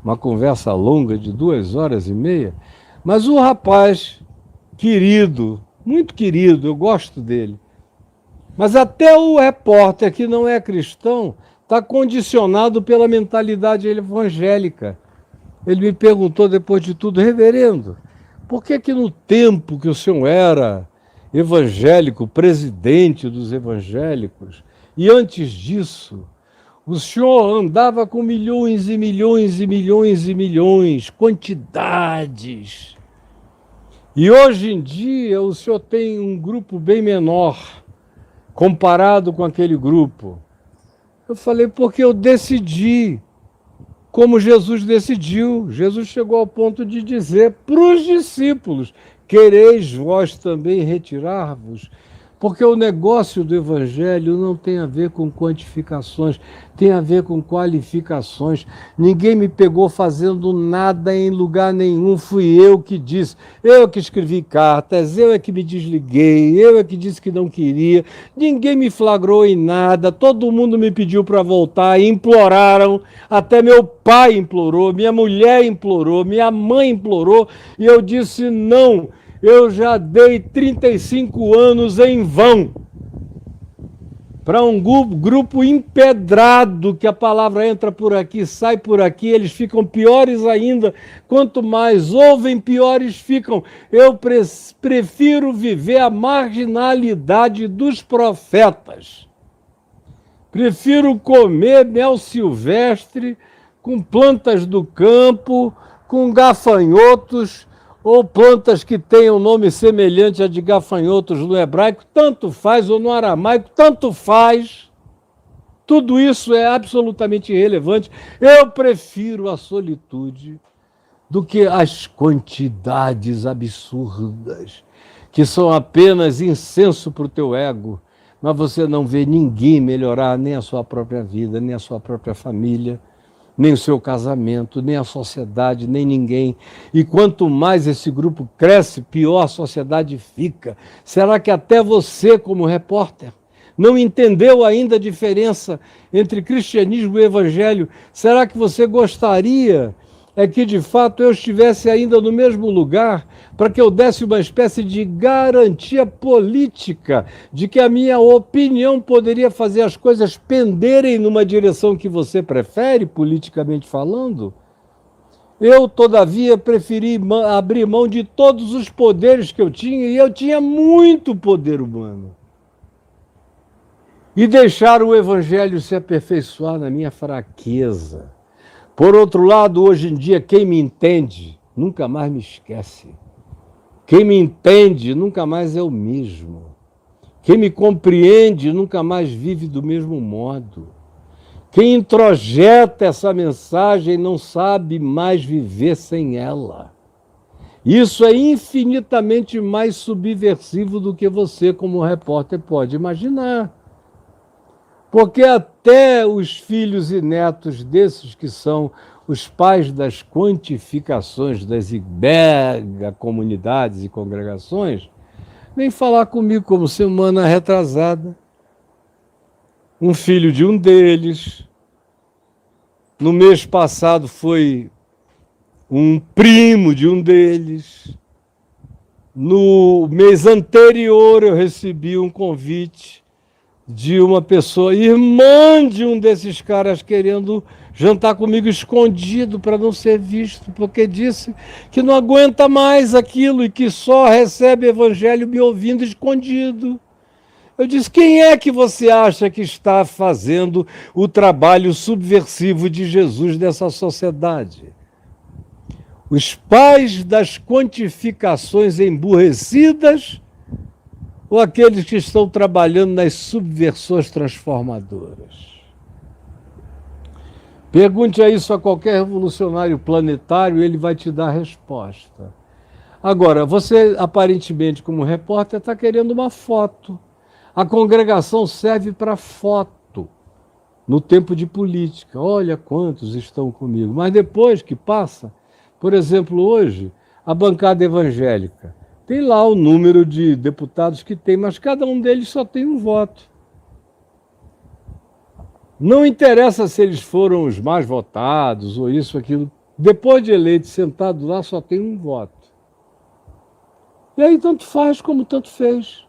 uma conversa longa de 2h30, mas o rapaz, querido, muito querido, eu gosto dele, mas até o repórter que não é cristão está condicionado pela mentalidade evangélica. Ele me perguntou depois de tudo, reverendo, por que no tempo que o senhor era evangélico, presidente dos evangélicos, e antes disso, o senhor andava com milhões e milhões e milhões e milhões, quantidades. E hoje em dia o senhor tem um grupo bem menor, comparado com aquele grupo. Eu falei, porque eu decidi, como Jesus decidiu. Jesus chegou ao ponto de dizer para os discípulos, quereis vós também retirar-vos? Porque o negócio do evangelho não tem a ver com quantificações, tem a ver com qualificações. Ninguém me pegou fazendo nada em lugar nenhum, fui eu que disse, eu que escrevi cartas, eu é que me desliguei, eu é que disse que não queria, ninguém me flagrou em nada, todo mundo me pediu para voltar, imploraram, até meu pai implorou, minha mulher implorou, minha mãe implorou, e eu disse não. Eu já dei 35 anos em vão para um grupo empedrado, que a palavra entra por aqui, sai por aqui, eles ficam piores ainda. Quanto mais ouvem, piores ficam. Eu prefiro viver a marginalidade dos profetas. Prefiro comer mel silvestre com plantas do campo, com gafanhotos, ou plantas que tenham nome semelhante a de gafanhotos no hebraico, tanto faz, ou no aramaico, tanto faz. Tudo isso é absolutamente irrelevante. Eu prefiro a solitude do que as quantidades absurdas que são apenas incenso para o teu ego, mas você não vê ninguém melhorar, nem a sua própria vida, nem a sua própria família, nem o seu casamento, nem a sociedade, nem ninguém. E quanto mais esse grupo cresce, pior a sociedade fica. Será que até você, como repórter, não entendeu ainda a diferença entre cristianismo e evangelho? Será que você gostaria que de fato eu estivesse ainda no mesmo lugar, para que eu desse uma espécie de garantia política de que a minha opinião poderia fazer as coisas penderem numa direção que você prefere, politicamente falando? Eu, todavia, preferi abrir mão de todos os poderes que eu tinha, e eu tinha muito poder humano, e deixar o evangelho se aperfeiçoar na minha fraqueza. Por outro lado, hoje em dia, quem me entende nunca mais me esquece. Quem me entende nunca mais é o mesmo. Quem me compreende nunca mais vive do mesmo modo. Quem introjeta essa mensagem não sabe mais viver sem ela. Isso é infinitamente mais subversivo do que você, como repórter, pode imaginar. Porque até os filhos e netos desses que são os pais das quantificações das mega comunidades e congregações, vem falar comigo como semana retrasada. Um filho de um deles, no mês passado foi um primo de um deles, no mês anterior eu recebi um convite de uma pessoa, irmã de um desses caras, querendo jantar comigo escondido para não ser visto, porque disse que não aguenta mais aquilo e que só recebe evangelho me ouvindo escondido. Eu disse, quem é que você acha que está fazendo o trabalho subversivo de Jesus nessa sociedade? Os pais das quantificações emburrecidas ou aqueles que estão trabalhando nas subversões transformadoras? Pergunte isso a qualquer revolucionário planetário e ele vai te dar a resposta. Agora, você aparentemente como repórter está querendo uma foto. A congregação serve para foto no tempo de política. Olha quantos estão comigo. Mas depois que passa, por exemplo, hoje, a bancada evangélica tem lá o número de deputados que tem, mas cada um deles só tem um voto. Não interessa se eles foram os mais votados ou isso, aquilo. Depois de eleito, sentado lá, só tem um voto. E aí tanto faz como tanto fez.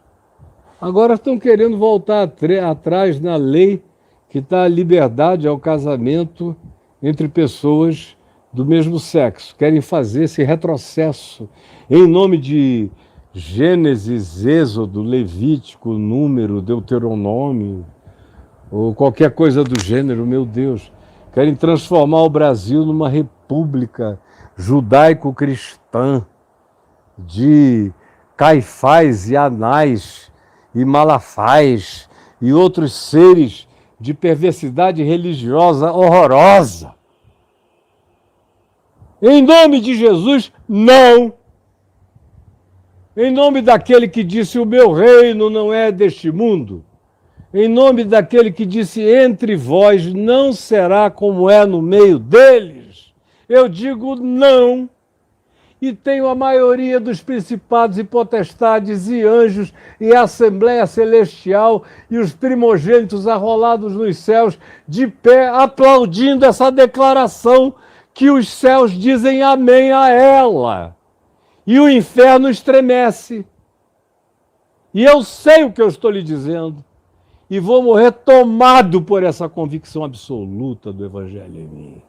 Agora estão querendo voltar atrás na lei que dá a liberdade ao casamento entre pessoas do mesmo sexo. Querem fazer esse retrocesso em nome de Gênesis, Êxodo, Levítico, Número, Deuteronômio, ou qualquer coisa do gênero, meu Deus. Querem transformar o Brasil numa república judaico-cristã de Caifás e Anás e Malafás e outros seres de perversidade religiosa horrorosa. Em nome de Jesus, não! Em nome daquele que disse, o meu reino não é deste mundo. Em nome daquele que disse, entre vós não será como é no meio deles. Eu digo não. E tenho a maioria dos principados e potestades e anjos e a Assembleia Celestial e os primogênitos arrolados nos céus de pé, aplaudindo essa declaração que os céus dizem amém a ela. E o inferno estremece. E eu sei o que eu estou lhe dizendo. E vou morrer tomado por essa convicção absoluta do Evangelho em mim.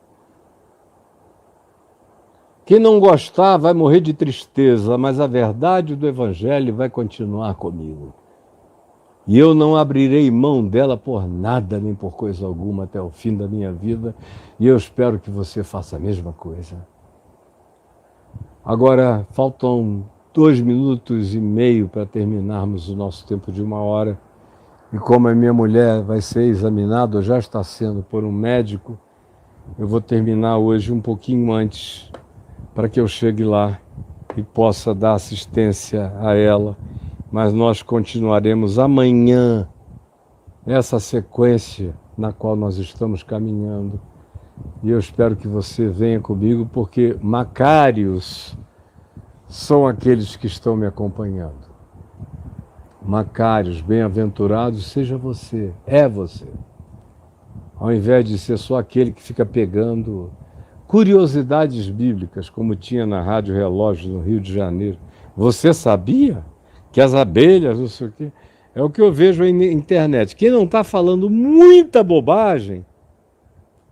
Quem não gostar vai morrer de tristeza, mas a verdade do Evangelho vai continuar comigo. E eu não abrirei mão dela por nada, nem por coisa alguma, até o fim da minha vida. E eu espero que você faça a mesma coisa. Agora, faltam 2 minutos e meio para terminarmos o nosso tempo de 1 hora. E como a minha mulher vai ser examinada, ou já está sendo por um médico, eu vou terminar hoje um pouquinho antes, para que eu chegue lá e possa dar assistência a ela, mas nós continuaremos amanhã essa sequência na qual nós estamos caminhando. E eu espero que você venha comigo, porque macários são aqueles que estão me acompanhando. Macários, bem-aventurados, seja você, é você. Ao invés de ser só aquele que fica pegando curiosidades bíblicas, como tinha na Rádio Relógio no Rio de Janeiro. Você sabia que as abelhas, não sei o quê? É o que eu vejo aí na internet. Quem não está falando muita bobagem,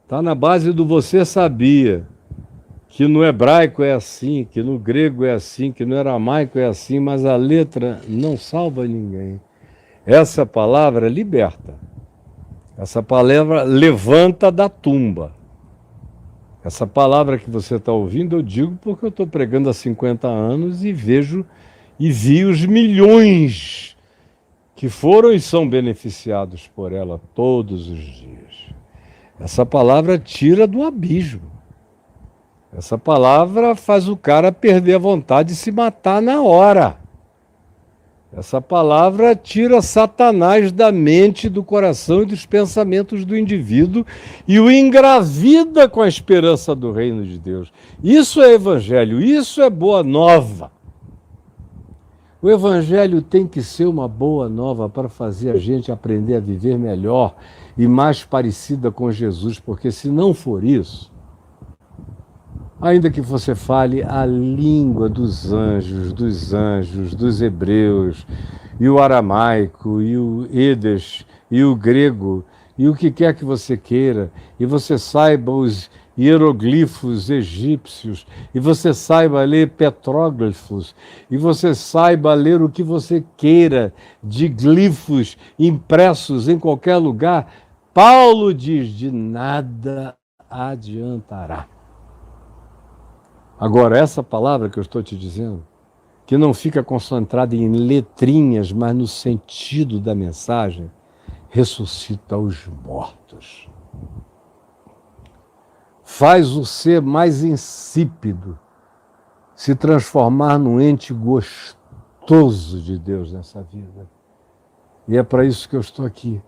está na base do você sabia. Que no hebraico é assim, que no grego é assim, que no aramaico é assim, mas a letra não salva ninguém. Essa palavra liberta. Essa palavra levanta da tumba. Essa palavra que você está ouvindo, eu digo porque eu estou pregando há 50 anos e vejo e vi os milhões que foram e são beneficiados por ela todos os dias. Essa palavra tira do abismo. Essa palavra faz o cara perder a vontade de se matar na hora. Essa palavra tira Satanás da mente, do coração e dos pensamentos do indivíduo e o engravida com a esperança do reino de Deus. Isso é evangelho, isso é boa nova. O evangelho tem que ser uma boa nova para fazer a gente aprender a viver melhor e mais parecida com Jesus, porque se não for isso, ainda que você fale a língua dos anjos, dos hebreus, e o aramaico, e o Edes, e o grego, e o que quer que você queira, e você saiba os hieroglifos egípcios, e você saiba ler petróglifos, e você saiba ler o que você queira de glifos impressos em qualquer lugar, Paulo diz, de nada adiantará. Agora, essa palavra que eu estou te dizendo, que não fica concentrada em letrinhas, mas no sentido da mensagem, ressuscita os mortos. Faz o ser mais insípido se transformar num ente gostoso de Deus nessa vida. E é para isso que eu estou aqui,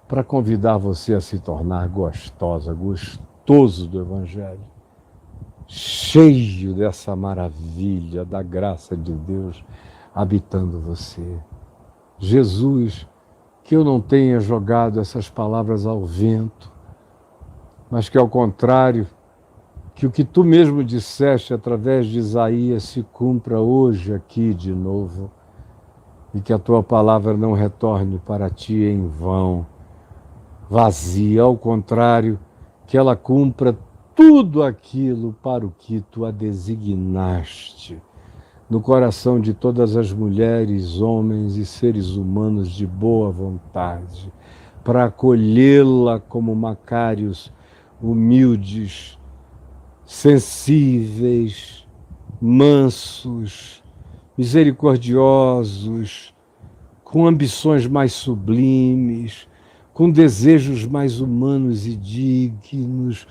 para convidar você a se tornar gostosa, gostoso do Evangelho. Cheio dessa maravilha da graça de Deus habitando você. Jesus, que eu não tenha jogado essas palavras ao vento, mas que ao contrário, que o que tu mesmo disseste através de Isaías se cumpra hoje aqui de novo, e que a tua palavra não retorne para ti em vão, vazia, ao contrário, que ela cumpra tudo aquilo para o que tu a designaste no coração de todas as mulheres, homens e seres humanos de boa vontade, para acolhê-la como macários humildes, sensíveis, mansos, misericordiosos, com ambições mais sublimes, com desejos mais humanos e dignos,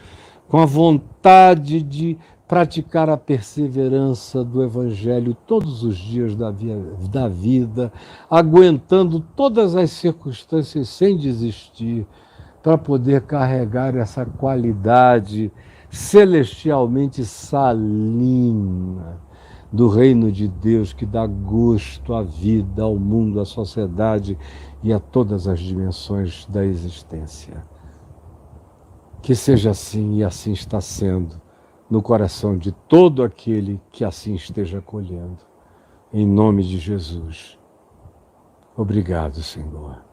com a vontade de praticar a perseverança do Evangelho todos os dias da vida, aguentando todas as circunstâncias sem desistir, para poder carregar essa qualidade celestialmente salina do reino de Deus, que dá gosto à vida, ao mundo, à sociedade e a todas as dimensões da existência. Que seja assim, e assim está sendo, no coração de todo aquele que assim esteja acolhendo. Em nome de Jesus. Obrigado, Senhor.